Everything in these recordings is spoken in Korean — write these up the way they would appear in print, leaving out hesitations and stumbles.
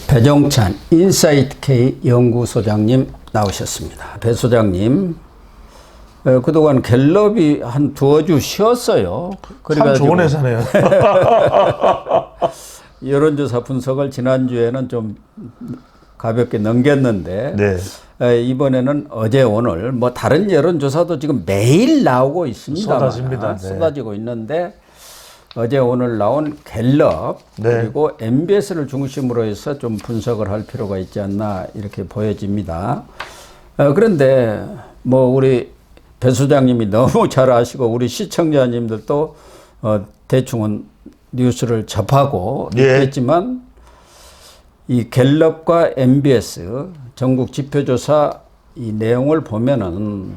배종찬 인사이트K 연구소장님 나오셨습니다. 배 소장님, 그동안 갤럽이 한 두어 주 쉬었어요. 참 좋은 회사네요. 여론조사 분석을 지난주에는 좀 가볍게 넘겼는데 이번에는 어제 오늘 뭐 다른 여론조사도 지금 매일 나오고 있습니다. 쏟아집니다. 쏟아지고 있는데 어제 오늘 나온 갤럽 그리고 MBS를 중심으로 해서 좀 분석을 할 필요가 있지 않나 이렇게 보여집니다. 그런데 뭐 우리 배 소장님이 너무 잘 아시고 우리 시청자님들도 대충은 뉴스를 접하고 있겠지만 이 갤럽과 MBS 전국 지표조사 이 내용을 보면은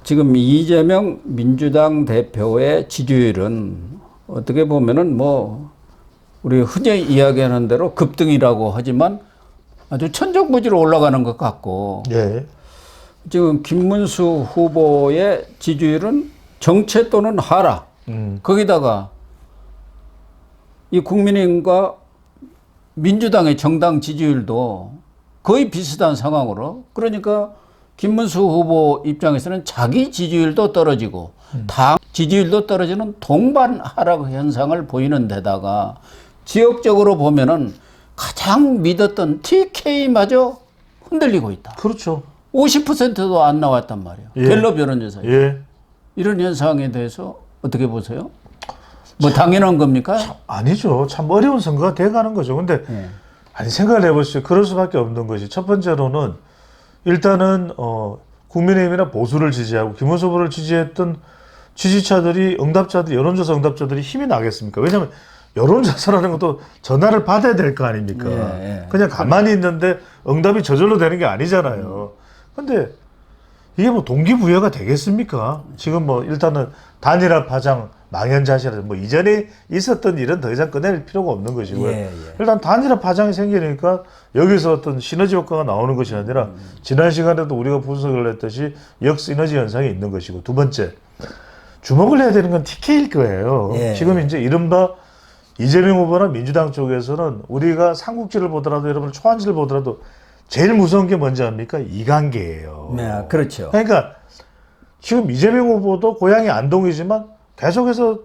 지금 이재명 민주당 대표의 지지율은 어떻게 보면은 뭐 우리 흔히 이야기하는 대로 급등이라고 하지만 아주 천정부지로 올라가는 것 같고 지금 김문수 후보의 지지율은 정체 또는 하락 거기다가 이 국민의힘과 민주당의 정당 지지율도 거의 비슷한 상황으로 그러니까 김문수 후보 입장에서는 자기 지지율도 떨어지고 당 지지율도 떨어지는 동반 하락 현상을 보이는 데다가 지역적으로 보면은 가장 믿었던 TK마저 흔들리고 있다. 그렇죠. 50%도 안 나왔단 말이에요. 갤럽 여론조사에. 이런 현상에 대해서 어떻게 보세요? 뭐 당연한 겁니까? 아니죠. 참 어려운 선거가 돼가는 거죠. 근데 아니 생각을 해보시죠. 그럴 수밖에 없는 것이 첫 번째로는 일단은 국민의힘이나 보수를 지지하고 김문수 후보를 지지했던 지지자들이 여론조사 응답자들이 힘이 나겠습니까? 왜냐하면 여론조사라는 것도 전화를 받아야 될 거 아닙니까? 그냥 가만히 있는데 응답이 저절로 되는 게 아니잖아요. 근데 이게 뭐 동기부여가 되겠습니까? 지금 뭐 일단은 단일화 파장 망연자실하죠. 뭐 이전에 있었던 일은 더 이상 꺼낼 필요가 없는 것이고요. 일단 단일화 파장이 생기니까 여기서 어떤 시너지 효과가 나오는 것이 아니라 지난 시간에도 우리가 분석을 했듯이 역시너지 현상이 있는 것이고 두 번째 주목을 해야 되는 건 TK일 거예요. 지금 이제 이른바 이재명 후보나 민주당 쪽에서는 우리가 삼국지를 보더라도 여러분 초안지를 보더라도 제일 무서운 게 뭔지 압니까? 이관계예요. 네, 그렇죠. 그러니까 지금 이재명 후보도 고향이 안동이지만 계속해서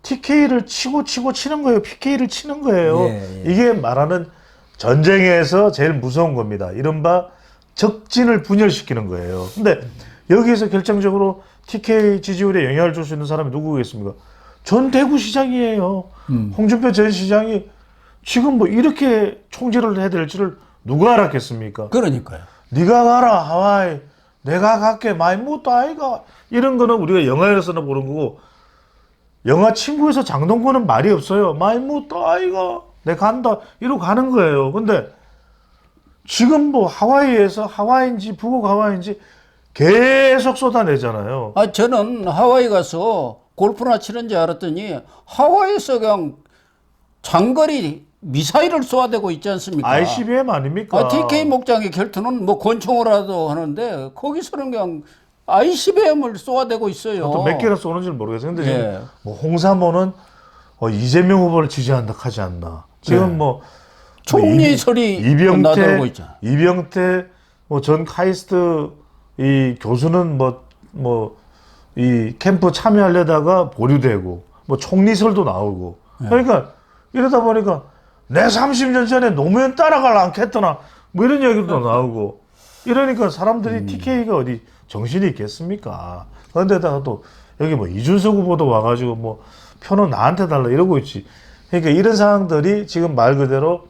TK를 치는 거예요. PK를 치는 거예요. 이게 말하는 전쟁에서 제일 무서운 겁니다. 이른바 적진을 분열시키는 거예요. 근데 여기에서 결정적으로 TK 지지율에 영향을 줄 수 있는 사람이 누구겠습니까? 전 대구시장이에요. 홍준표 전 시장이 지금 뭐 이렇게 총질을 해야 될지를 누가 알았겠습니까? 그러니까요. 네가 가라 하와이 내가 갈게 많이 못 아이가 이런 거는 우리가 영화에서나 보는 거고 영화 친구에서 장동건은 말이 없어요. 많이 못 아이가 내가 간다 이러고 가는 거예요. 근데 지금 뭐 하와이에서 하와이인지 북옥 하와이인지 계속 쏟아내잖아요. 저는 하와이 가서 골프나 치는 줄 알았더니 하와이에서 그냥 장거리 미사일을 쏘아대고 있지 않습니까? ICBM 아닙니까? TK 목장의 결투는 뭐 권총으로라도 하는데 거기서는 그냥 ICBM을 쏘아대고 있어요. 또 몇 개나 쏘는지는 모르겠어요. 근데 지금 뭐 홍사모는 이재명 후보를 지지한다 하지 않나. 지금 뭐 총리 소리 나돌고 있잖아. 이병태 뭐 전 카이스트 이 교수는 이 캠프 참여하려다가 보류되고 뭐 총리설도 나오고 그러니까 이러다 보니까 내 30년 전에 노무현 따라갈 않겠더나 뭐 이런 얘기도 나오고 이러니까 사람들이 TK가 어디 정신이 있겠습니까? 그런데다가 또 여기 뭐 이준석 후보도 와가지고 뭐 표는 나한테 달라 이러고 있지. 그러니까 이런 상황들이 지금 말 그대로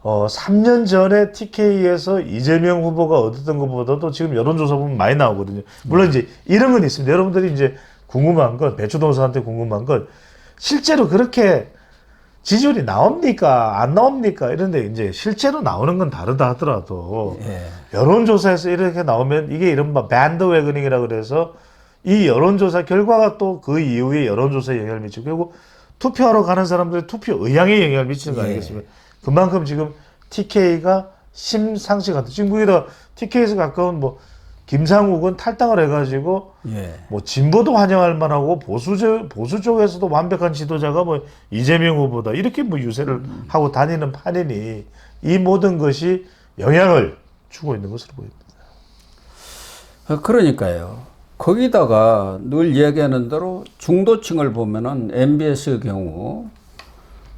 3년 전에 TK에서 이재명 후보가 얻었던 것보다도 지금 여론조사 보면 많이 나오거든요. 물론 이제 이런 건 있습니다. 여러분들이 이제 궁금한 건 배추동사한테 궁금한 건 실제로 그렇게 지지율이 나옵니까? 안 나옵니까? 이런데 이제 실제로 나오는 건 다르다 하더라도 여론조사에서 이렇게 나오면 이게 이른바 밴드웨거닝이라고 그래서 이 여론조사 결과가 또 그 이후에 여론조사에 영향을 미치고 결국 투표하러 가는 사람들의 투표 의향에 영향을 미치는 거 아니겠습니까? 그만큼 지금 TK가 심상치가 않다. 지금 거기다 TK에서 가까운 뭐 김상욱은 탈당을 해가지고 예. 뭐 진보도 환영할 만하고 보수 쪽에서도 완벽한 지도자가 뭐 이재명 후보다 이렇게 뭐 유세를 하고 다니는 판이니 이 모든 것이 영향을 주고 있는 것으로 보입니다. 그러니까요. 거기다가 늘 이야기하는 대로 중도층을 보면은 MBS의 경우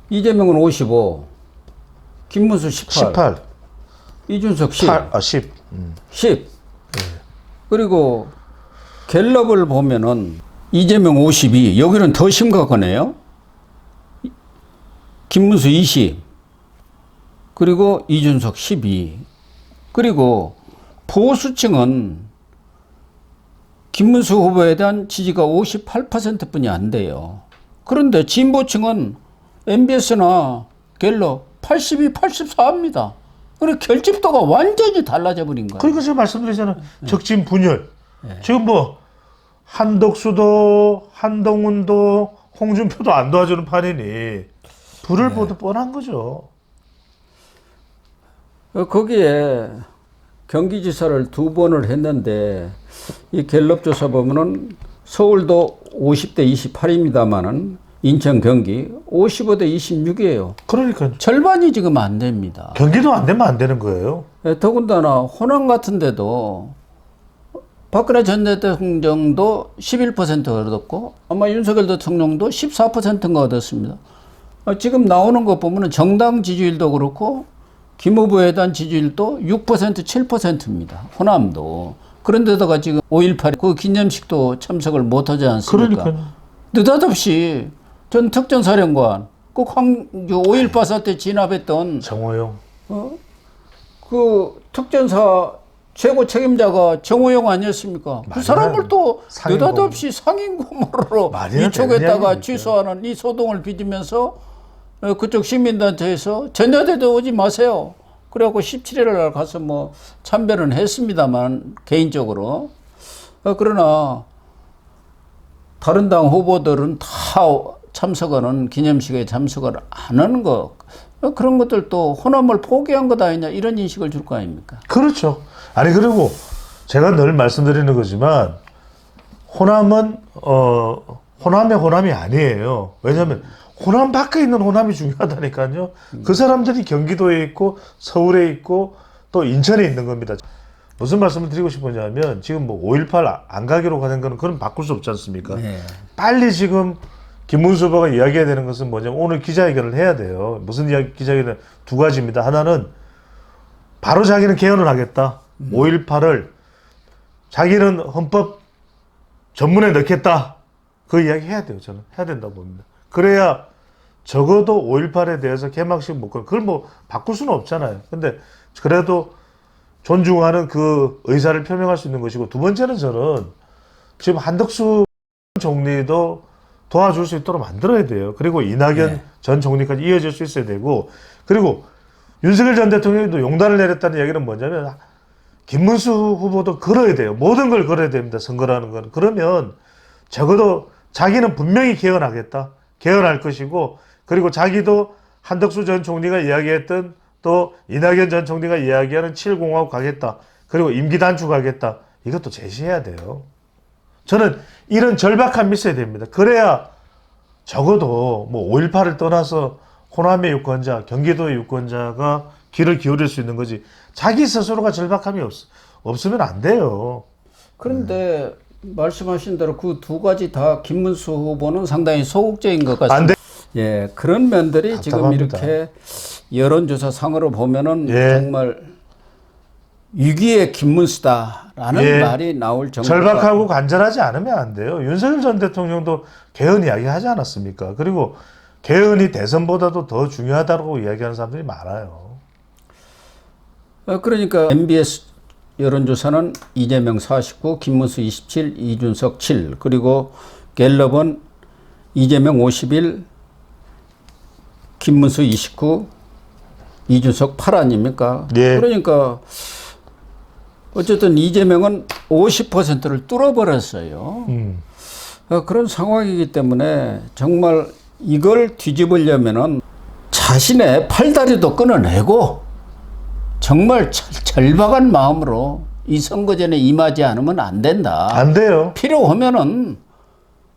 이재명은 55, 김문수 18, 이준석 10, 10. 10. 그리고 갤럽을 보면은 이재명 52, 여기는 더 심각하네요. 김문수 20, 그리고 이준석 12. 그리고 보수층은 김문수 후보에 대한 지지가 58%뿐이 안 돼요. 그런데 진보층은 MBS나 갤럽 82, 84입니다. 그리고 결집도가 완전히 달라져 버린 거예요. 그러니까 제가 말씀드리잖아요. 적진 분열. 지금 뭐 한덕수도 한동훈도 홍준표도 안 도와주는 판이니 불을 보듯 뻔한 거죠. 거기에 경기지사를 2번을 했는데 이 갤럽 조사 보면은 서울도 50대 28입니다만은 인천 경기 55대 26이에요. 그러니까 절반이 지금 안 됩니다. 경기도 안 되면 안 되는 거예요. 더군다나 호남 같은 데도 박근혜 전 대통령도 11% 얻었고 아마 윤석열 대통령도 14%인가 얻었습니다. 지금 나오는 거 보면 정당 지지율도 그렇고 김 후보에 대한 지지율도 6%, 7%입니다. 호남도. 그런데다가 지금 5.18 그 기념식도 참석을 못하지 않습니까? 그러니까요. 느닷없이 전 특전사령관 꼭 5.18 사태 진압했던 정호영. 그 특전사 최고 책임자가 정호영 아니었습니까? 그 사람을 또 느닷없이 상임고문으로 위촉했다가 취소하는 이 소동을 빚으면서 그쪽 시민단체에서 전자대도 오지 마세요. 그래갖고 17일 날 가서 뭐 참배는 했습니다만 개인적으로. 그러나 다른 당 후보들은 다 참석하는 기념식에 참석을 안 하는 거 그런 것들도 호남을 포기한 것 아니냐 이런 인식을 줄 거 아닙니까? 그렇죠. 아니 그리고 제가 늘 말씀드리는 거지만 호남은 호남의 호남이 아니에요. 왜냐하면 호남 밖에 있는 호남이 중요하다니까요. 그 사람들이 경기도에 있고 서울에 있고 또 인천에 있는 겁니다. 무슨 말씀을 드리고 싶으냐면 지금 뭐 5.18 안 가기로 가는 거는 그건 바꿀 수 없지 않습니까? 네. 빨리 지금 김문수 후보가 이야기해야 되는 것은 뭐냐면 오늘 기자회견을 해야 돼요. 무슨 기자회견 두 가지입니다. 하나는 바로 자기는 개헌을 하겠다. 5.18을 자기는 헌법 전문에 넣겠다. 그 이야기 해야 돼요. 저는 해야 된다고 봅니다. 그래야 적어도 5.18에 대해서 개막식 못 그걸 뭐 바꿀 수는 없잖아요. 근데 그래도 존중하는 그 의사를 표명할 수 있는 것이고, 두 번째는 저는 지금 한덕수 총리도 도와줄 수 있도록 만들어야 돼요. 그리고 이낙연 전 총리까지 이어질 수 있어야 되고, 그리고 윤석열 전 대통령도 용단을 내렸다는 얘기는 뭐냐면 김문수 후보도 걸어야 돼요. 모든 걸 걸어야 됩니다. 선거라는 건. 그러면 적어도 자기는 분명히 개헌하겠다. 개헌할 것이고, 그리고 자기도 한덕수 전 총리가 이야기했던 또 이낙연 전 총리가 이야기하는 7공화국 가겠다. 그리고 임기 단축하겠다. 이것도 제시해야 돼요. 저는 이런 절박함이 있어야 됩니다. 그래야 적어도 뭐 5.18을 떠나서 호남의 유권자, 경기도의 유권자가 귀를 기울일 수 있는 거지. 자기 스스로가 절박함이 없으면 안 돼요. 그런데 말씀하신 대로 그 두 가지 다 김문수 후보는 상당히 소극적인 것 같습니다. 안 돼. 예, 그런 면들이 답답합니다. 지금 이렇게 여론조사 상으로 보면은 예. 정말 위기의 김문수다라는 예. 말이 나올 정도가 절박하고 간절하지 않으면 안 돼요. 윤석열 전 대통령도 개헌 이야기하지 않았습니까? 그리고 개헌이 대선보다도 더 중요하다고 이야기하는 사람들이 많아요. 그러니까 MBS 여론조사는 이재명 49, 김문수 27, 이준석 7, 그리고 갤럽은 이재명 51, 김문수 29, 이준석 8 아닙니까? 예. 그러니까 어쨌든 이재명은 50%를 뚫어버렸어요. 그런 상황이기 때문에 정말 이걸 뒤집으려면은 자신의 팔다리도 끊어내고 정말 절박한 마음으로 이 선거전에 임하지 않으면 안 된다. 안 돼요. 필요하면은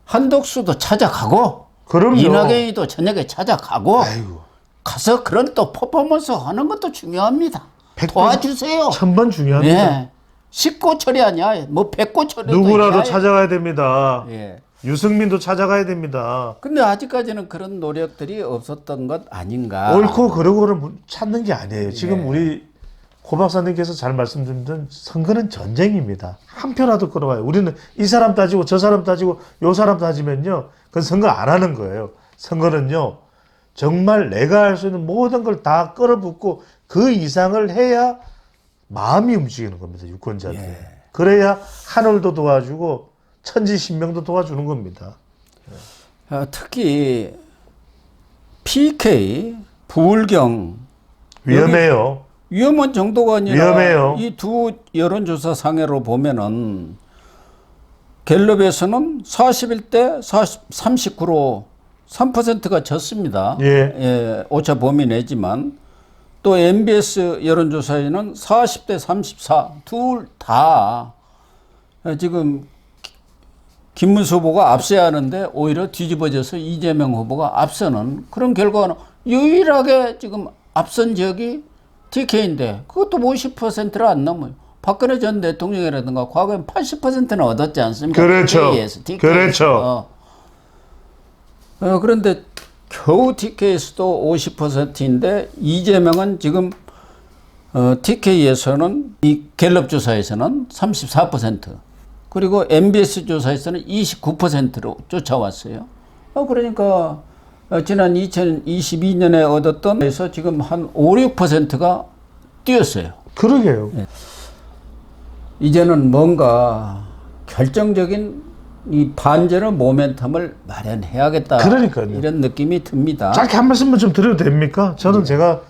한덕수도 찾아가고 그럼요. 이낙연이도 저녁에 찾아가고 아이고. 가서 그런 또 퍼포먼스 하는 것도 중요합니다. 도와주세요. 1000번 중요합니다. 예. 10고 처리 아니야. 뭐 100고 처리도 누구라도 있어야 찾아가야 됩니다. 예. 유승민도 찾아가야 됩니다. 근데 아직까지는 그런 노력들이 없었던 것 아닌가. 옳고 그르고를 찾는 게 아니에요. 지금 예. 우리 고 박사님께서 잘 말씀드린 선거는 전쟁입니다. 한 표라도 끌어와요. 우리는 이 사람 따지고 저 사람 따지고 요 사람 따지면요. 그건 선거 안 하는 거예요. 선거는요. 정말 내가 할 수 있는 모든 걸 다 끌어붙고 그 이상을 해야 마음이 움직이는 겁니다. 유권자들. 예. 그래야 하늘도 도와주고 천지신명도 도와주는 겁니다. 특히 PK, 부울경 위험해요. 위험한 정도가 아니라 위험해요. 이 두 여론조사 상회로 보면은 갤럽에서는 41대 39로 3%가 졌습니다. 예. 오차 범위 내지만 또 MBS 여론조사에는 40대 34 둘 다 지금 김문수 후보가 앞서야 하는데 오히려 뒤집어져서 이재명 후보가 앞서는 그런 결과는 유일하게 지금 앞선 지역이 TK인데 그것도 50%를 안 넘어요. 박근혜 전 대통령이라든가 과거엔 80%는 얻었지 않습니까? 그렇죠. TK에서. 그렇죠. 그런데 겨우 TK에서도 50%인데 이재명은 지금 TK에서는 이 갤럽 조사에서는 34% 그리고 MBS 조사에서는 29%로 쫓아왔어요. 그러니까 지난 2022년에 얻었던 에서 지금 한 5, 6%가 뛰었어요. 그러게요. 네. 이제는 뭔가 결정적인 이 반전의 모멘텀을 마련해야겠다. 그러니까요. 이런 느낌이 듭니다. 짧게 한 말씀만 좀 드려도 됩니까? 저는 제가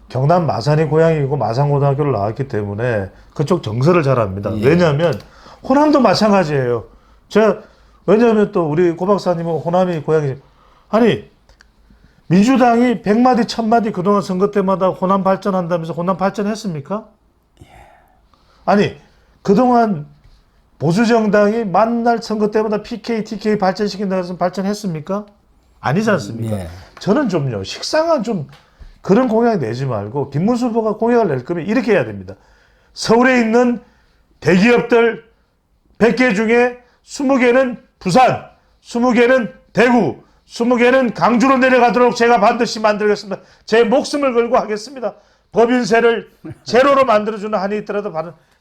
경남 마산이 고향이고 마산고등학교를 나왔기 때문에 그쪽 정서를 잘 압니다. 예. 왜냐하면 호남도 마찬가지예요. 왜냐하면 또 우리 고 박사님은 호남이 고향이 아니 민주당이 100마디 1000마디 그동안 선거 때마다 호남 발전한다면서 호남 발전했습니까? 아니 그동안 보수정당이 만날 선거 때마다 PK, TK 발전시킨다고 해서 발전했습니까? 아니지 않습니까? 예. 저는 좀요, 식상한 좀 그런 공약 내지 말고, 김문수 후보가 공약을 낼 거면 이렇게 해야 됩니다. 서울에 있는 대기업들 100개 중에 20개는 부산, 20개는 대구, 20개는 강주로 내려가도록 제가 반드시 만들겠습니다. 제 목숨을 걸고 하겠습니다. 법인세를 제로로 만들어주는 한이 있더라도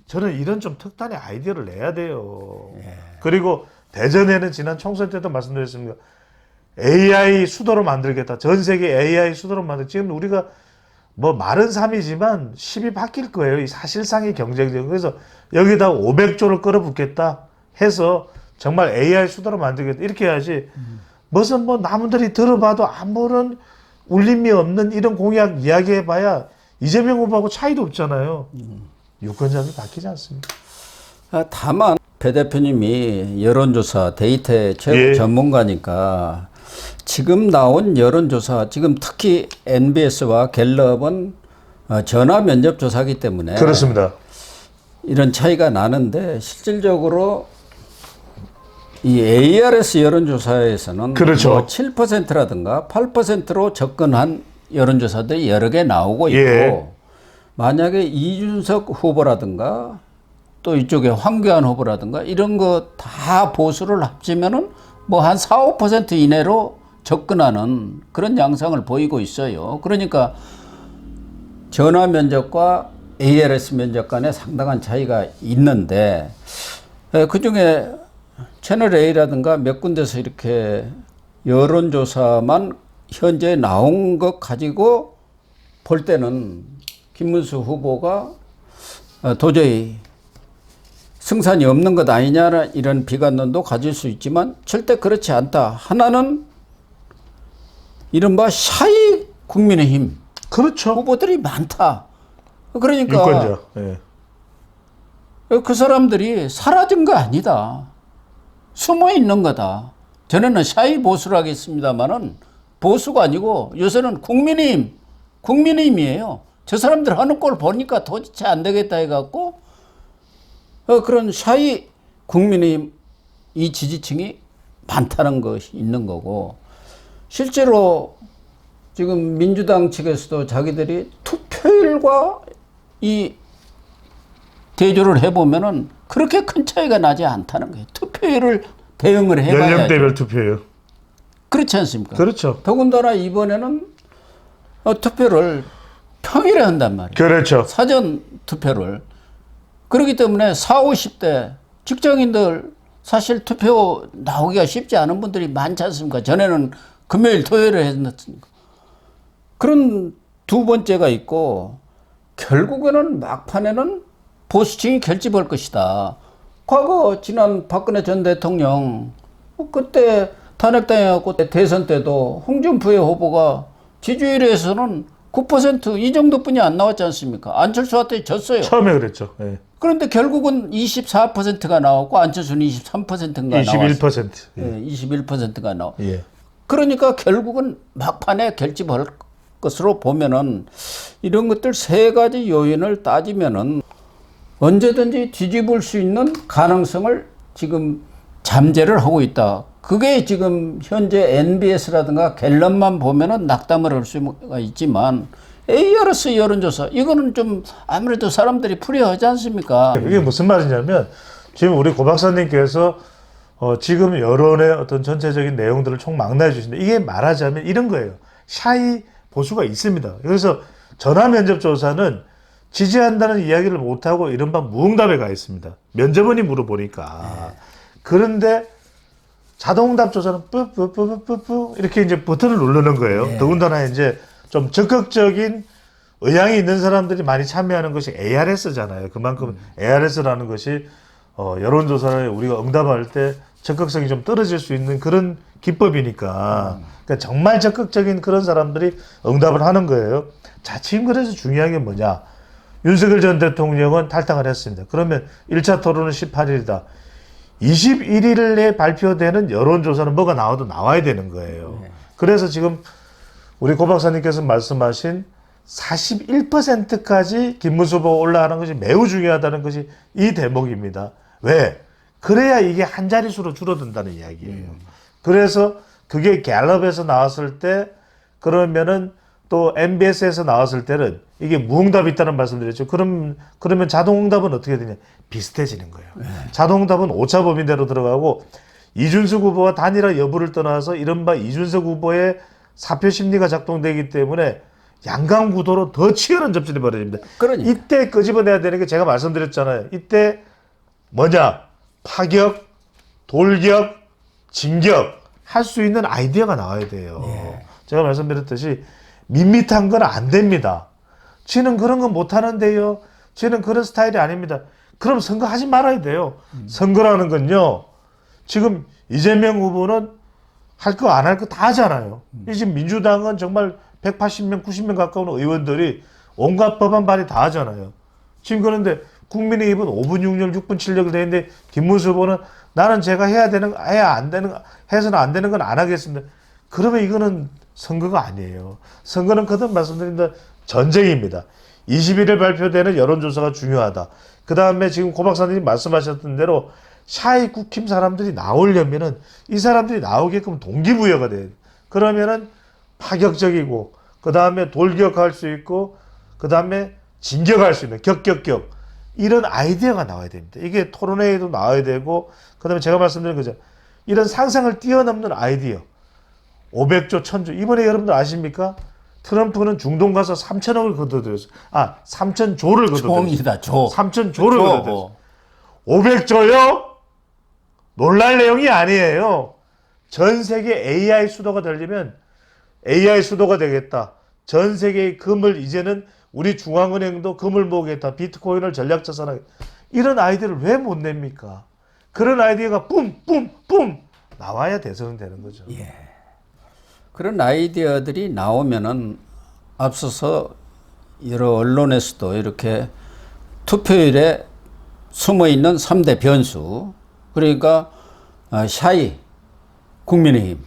저는 이런 좀 특단의 아이디어를 내야 돼요. 예. 그리고 대전에는 지난 총선 때도 말씀드렸습니다. AI 수도로 만들겠다. 전 세계 AI 수도로 지금 우리가 뭐 말은 3이지만 10이 바뀔 거예요. 이 사실상의 경쟁력. 그래서 여기다 500조를 끌어붙겠다 해서 정말 AI 수도로 만들겠다. 이렇게 해야지. 무슨 뭐 남들이 들어봐도 아무런 울림이 없는 이런 공약 이야기해봐야 이재명 후보하고 차이도 없잖아요. 유권자들이 바뀌지 않습니다. 다만 배 대표님이 여론조사 데이터의 최고 예. 전문가니까 지금 나온 여론조사 지금 특히 NBS와 갤럽은 전화 면접 조사이기 때문에 그렇습니다. 이런 차이가 나는데 실질적으로 이 ARS 여론조사에서는 그렇죠. 뭐 7%라든가 8%로 접근한 여론조사들이 여러 개 나오고 있고 예. 만약에 이준석 후보라든가 또 이쪽에 황교안 후보라든가 이런 거 다 보수를 합치면은 뭐 한 4, 5% 이내로 접근하는 그런 양상을 보이고 있어요. 그러니까 전화 면접과 ARS 면접 간에 상당한 차이가 있는데 그중에 채널 A라든가 몇 군데서 이렇게 여론조사만 현재 나온 것 가지고 볼 때는 김문수 후보가 도저히 승산이 없는 것 아니냐 이런 비관론도 가질 수 있지만 절대 그렇지 않다. 하나는 이른바 샤이 국민의힘 그렇죠. 후보들이 많다. 그러니까 유권자. 예. 그 사람들이 사라진 거 아니다. 숨어 있는 거다. 전에는 샤이 보수를 하겠습니다만은 보수가 아니고 요새는 국민의힘이에요. 저 사람들 하는 꼴 보니까 도대체 안 되겠다 해갖고 그런 샤이 국민의 이 지지층이 많다는 것이 있는 거고, 실제로 지금 민주당 측에서도 자기들이 투표율과 이 대조를 해보면은 그렇게 큰 차이가 나지 않다는 거예요. 투표율을 대응을 해봐야죠. 연령대별 투표율. 그렇지 않습니까? 그렇죠. 더군다나 이번에는 투표를 평일에 한단 말이에요. 그렇죠. 사전 투표를. 그렇기 때문에 40, 50대 직장인들 사실 투표 나오기가 쉽지 않은 분들이 많지 않습니까? 전에는 금요일, 토요일에 했으니까. 그런 두 번째가 있고, 결국에는 막판에는 보수층이 결집할 것이다. 과거 지난 박근혜 전 대통령 그때 탄핵당해갖고 대선 때도 홍준표의 후보가 지지율에서는 9% 이 정도뿐이 안 나왔지 않습니까? 안철수한테 졌어요. 처음에 그랬죠. 예. 그런데 결국은 24%가 나왔고 안철수는 23%인가 21%. 예, 21%가 나와. 예. 그러니까 결국은 막판에 결집할 것으로 보면은 이런 것들 세 가지 요인을 따지면은 언제든지 뒤집을 수 있는 가능성을 지금 잠재를 하고 있다. 그게 지금 현재 NBS라든가 갤럽만 보면은 낙담을 할 수가 있지만 ARS 여론조사 이거는 좀 아무래도 사람들이 풀이하지 않습니까? 이게 무슨 말이냐면 지금 우리 고 박사님께서 지금 여론의 어떤 전체적인 내용들을 총망라해 주시는데 이게 말하자면 이런 거예요. 샤이 보수가 있습니다. 그래서 전화 면접 조사는 지지한다는 이야기를 못하고 이른바 무응답에 가 있습니다. 면접원이 물어보니까. 그런데 자동응답 조사는 뿌뿌뿌뿌뿌 이렇게 이제 버튼을 누르는 거예요. 네. 더군다나 이제 좀 적극적인 의향이 있는 사람들이 많이 참여하는 것이 ARS잖아요. 그만큼 ARS라는 것이 여론조사에 우리가 응답할 때 적극성이 좀 떨어질 수 있는 그런 기법이니까. 그러니까 정말 적극적인 그런 사람들이 응답을 하는 거예요. 자, 지금 그래서 중요한 게 뭐냐. 윤석열 전 대통령은 탈당을 했습니다. 그러면 1차 토론은 18일이다. 21일에 발표되는 여론조사는 뭐가 나와도 나와야 되는 거예요. 그래서 지금 우리 고 박사님께서 말씀하신 41%까지 김문수 후보가 올라가는 것이 매우 중요하다는 것이 이 대목입니다. 왜? 그래야 이게 한 자릿수로 줄어든다는 이야기예요. 그래서 그게 갤럽에서 나왔을 때 그러면은 또 MBS에서 나왔을 때는 이게 무응답이 있다는 말씀드렸죠. 그러면 자동응답은 어떻게 되냐? 비슷해지는 거예요. 자동응답은 오차 범위대로 들어가고 이준석 후보와 단일화 여부를 떠나서 이른바 이준석 후보의 사표 심리가 작동되기 때문에 양강구도로 더 치열한 접전이 벌어집니다. 그러니까. 이때 끄집어내야 되는 게 제가 말씀드렸잖아요. 이때 뭐냐? 파격, 돌격, 진격 할 수 있는 아이디어가 나와야 돼요. 제가 말씀드렸듯이 밋밋한 건 안 됩니다. 쟤는 그런 건 못하는데요. 쟤는 그런 스타일이 아닙니다. 그럼 선거하지 말아야 돼요. 선거라는 건요. 지금 이재명 후보는 할 거 안 할 거 다 하잖아요. 지금 민주당은 정말 180명, 90명 가까운 의원들이 온갖 법안 발의 다 하잖아요. 지금 그런데 국민의힘은 5분 6년, 6분 7력을 되는데 김문수 후보는 나는 제가 해서는 안 되는 건 안 하겠습니다. 그러면 이거는 선거가 아니에요. 선거는 거듭 말씀드린다. 전쟁입니다. 21일 발표되는 여론조사가 중요하다. 그 다음에 지금 고 박사님이 말씀하셨던 대로 샤이 국힘 사람들이 나오려면은 이 사람들이 나오게끔 동기부여가 돼요. 그러면은 파격적이고, 그 다음에 돌격할 수 있고, 그 다음에 진격할 수 있는 격격격. 이런 아이디어가 나와야 됩니다. 이게 토론회에도 나와야 되고, 그 다음에 제가 말씀드린 거죠. 이런 상상을 뛰어넘는 아이디어. 500조, 1000조. 이번에 여러분들 아십니까? 트럼프는 중동 가서 3천억을 걷어들였어요. 3천조를 걷어들였어요. 조입니다, 조. 3천조를 걷어들였어요. 500조요? 놀랄 내용이 아니에요. 전 세계 AI 수도가 되려면 AI 수도가 되겠다. 전 세계의 금을 이제는 우리 중앙은행도 금을 모으겠다. 비트코인을 전략자산하겠다. 이런 아이디어를 왜 못 냅니까? 그런 아이디어가 뿜뿜뿜 나와야 대선은 되는 거죠. 예. 그런 아이디어들이 나오면은 앞서서 여러 언론에서도 이렇게 투표율에 숨어 있는 3대 변수, 그러니까 샤이, 국민의힘,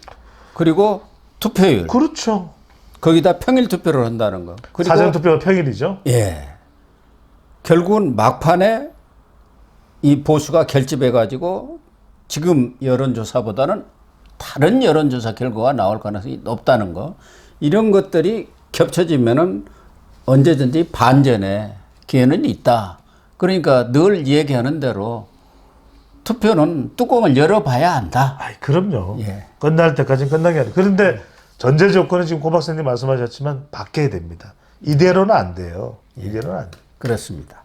그리고 투표율. 그렇죠. 거기다 평일 투표를 한다는 거. 그리고 사전 투표가 평일이죠. 예. 결국은 막판에 이 보수가 결집해가지고 지금 여론조사보다는 다른 여론조사 결과가 나올 가능성이 높다는 거, 이런 것들이 겹쳐지면은 언제든지 반전의 기회는 있다. 그러니까 늘 얘기하는 대로 투표는 뚜껑을 열어봐야 한다. 아이, 그럼요. 예. 끝날 때까지는 끝나게 하죠. 그런데 전제 조건은 지금 고 박사님 말씀하셨지만 바뀌어야 됩니다. 이대로는 안 돼요. 이대로는 안 돼요. 그렇습니다.